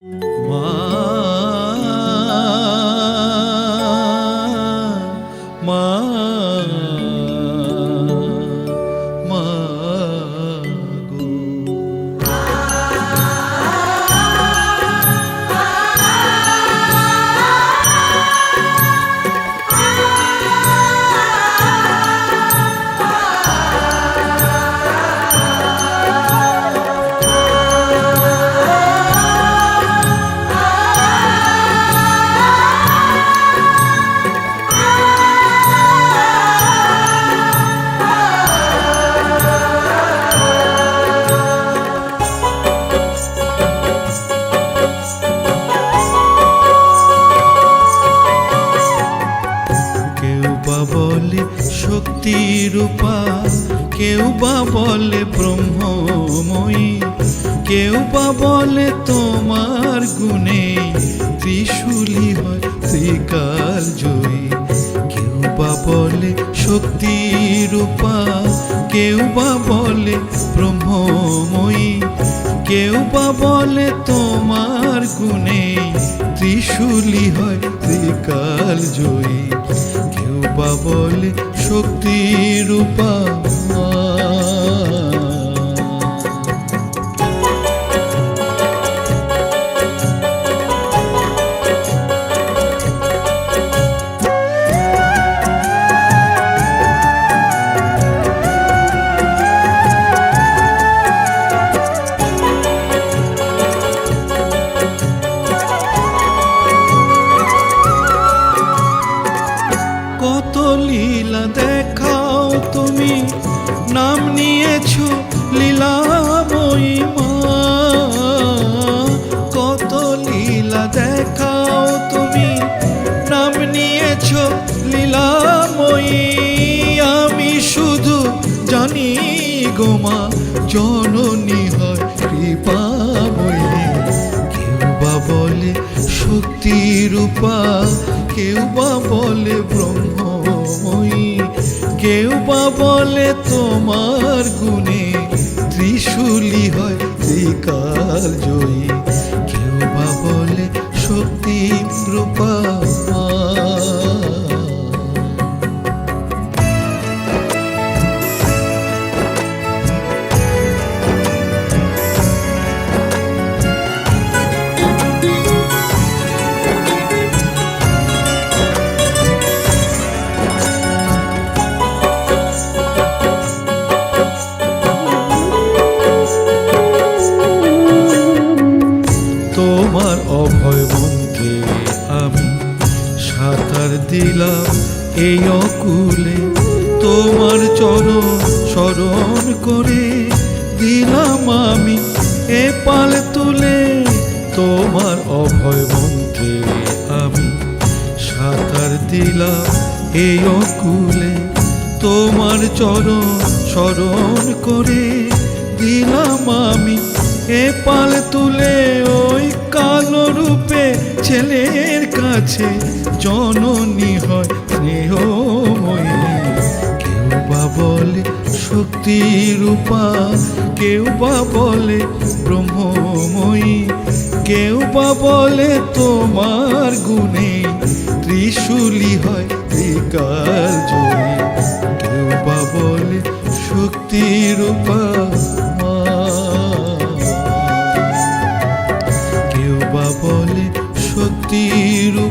মা মা মা গো। বলে শক্তি রূপা, কেউ বা বলে ব্রহ্মময়ী, কেউ বা বলে তোমার গুণে ত্রিশূলী হয় ত্রিকাল জয়ী। কেউ বা বলে শক্তি রূপা, কেউ বা বলে ব্রহ্মময়ী, কেউ বা বলে তোমার গুণে ত্রিশূলী হয় ত্রিকাল জয়ী। কেউ বা বলে শক্তি রূপা। কত লীলা দেখাও তুমি, নাম নিয়েছ লীলাময়ী মা। কত লীলা দেখাও তুমি, নাম নিয়েছ লীলাময়ী। আমি শুধু জানি গো মা, জননী হয় কৃপাময়ী। কেউ বা বলে শক্তি রূপা, কেউ বা বলে ব্রহ্মময়ী, কেউ বা বলে তোমার গুণে ত্রিশূলী হয় ত্রিকাল জয়ী। কেউ বা বলে শক্তি রূপা। তোমার অভয় মন্ত্রে আমি সাঁতার দিলাম এই অকুলে, তোমার চরণ স্মরণ করে দিলাম আমি এ পাল তুলে। তোমার অভয় মন্ত্রে আমি সাঁতার দিলাম এই অকুলে, তোমার চরণ স্মরণ করে দিলাম আমি এ পাল তুলে। ওই কালো রূপে ছেলের কাছে জননী হয় স্নেহময়ী। কেউ বা বলে শক্তি রূপা, কেউ বা বলে ব্রহ্মময়ী, কেউ বা বলে তোমার গুণে ত্রিশূলী হয় ত্রিকাল জয়ী। কেউ বা বলে শক্তি রূপা মা, কেউ বা বলে শক্তি রূপা।